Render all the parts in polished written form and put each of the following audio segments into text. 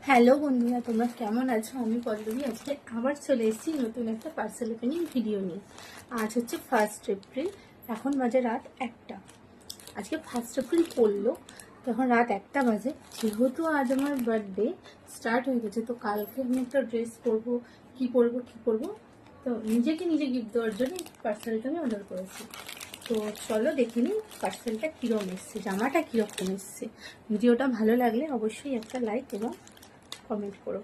Hello বন্ধুরা, তোমরা কেমন আছো? আমি পল্লবী আজকে আবার চলে এসেছি নতুন একটা পার্সেল ওপেনিং ভিডিও নিয়ে। আজ হচ্ছে 1 এপ্রিল, এখন বাজে রাত 1টা। আজকে 1 এপ্রিল পড়লো, তখন রাত 1টা বাজে। যেহেতু আজ আমার বার্থডে স্টার্ট হয়ে গেছে, তো কালকে আমি একটা ড্রেস পরবো, কি পরবো, তো নিজেকে নিজে গিফট দেওয়ার জন্য পার্সেলটা আমি অর্ডার করেছি। তো চলো দেখে নিই পার্সেলটা কীরকম এসছে, জামাটা কীরকম এসছে। ভিডিওটা ভালো লাগলে অবশ্যই একটা লাইক এবং কমেন্ট করো।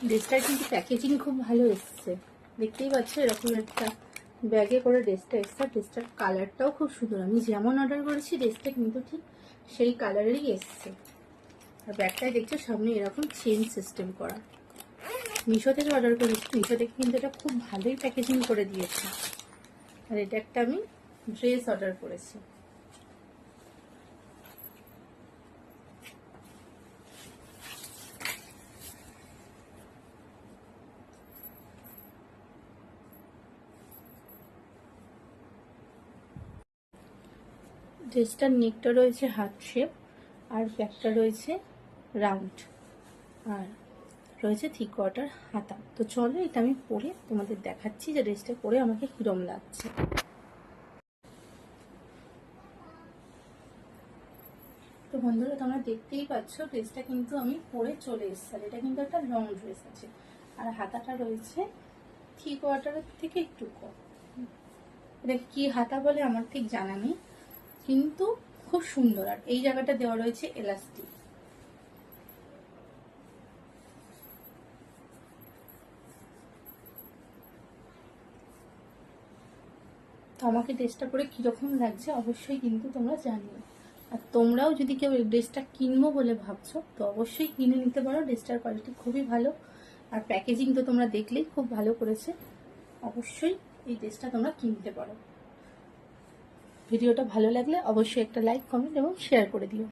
ড্রেসটার কিন্তু প্যাকেজিং খুব ভালো এসছে, দেখতেই পাচ্ছ এরকম একটা ব্যাগে করে ড্রেসটা এসছে। ড্রেসটার কালারটাও খুব সুন্দর, আমি যেমন অর্ডার করেছি ড্রেসটা কিন্তু ঠিক সেই কালারেরই এসছে। আর ব্যাগটায় দেখছো সামনে এরকম চেন সিস্টেম করা। মিশো থেকে অর্ডার করেছি, মিশো থেকে কিন্তু এটা খুব ভালোই প্যাকেজিং করে দিয়েছে। আর এটা একটা আমি ড্রেস অর্ডার করেছি। ড্রেসটার নেকটা রয়েছে হার্ট শেপ, আর ব্যাকটা রয়েছে রাউন্ড, আর রয়েছে 3/4 হাতা। তো চলো এটা আমি পরে তোমাদের দেখাচ্ছি যে ড্রেসটা পরে আমাকে কিরম লাগছে। তো বন্ধুরা, তোমরা দেখতেই পাচ্ছ ড্রেসটা কিন্তু আমি পরে চলে এসেছি। আর এটা কিন্তু একটা লং ড্রেস আছে, আর হাতাটা রয়েছে 3/4 থেকে একটু কম। এটা কি হাতা বলে আমার ঠিক জানা নেই, কিন্তু খুব সুন্দর। আর এই জায়গাটা দেওয়া রয়েছে এলাস্টিক। তো আমাকে ড্রেসটা পরে কীরকম লাগছে অবশ্যই কিন্তু তোমরা জানিও। আর তোমরাও যদি কেউ এই ড্রেসটা কিনবো বলে ভাবছো, তো অবশ্যই কিনে নিতে পারো। ড্রেসটার কোয়ালিটি খুবই ভালো, আর প্যাকেজিং তো তোমরা দেখলেই খুব ভালো করেছে। অবশ্যই এই ড্রেসটা তোমরা কিনতে পারো। ভিডিওটা ভালো লাগলে অবশ্যই একটা লাইক, কমেন্ট এবং শেয়ার করে দিও।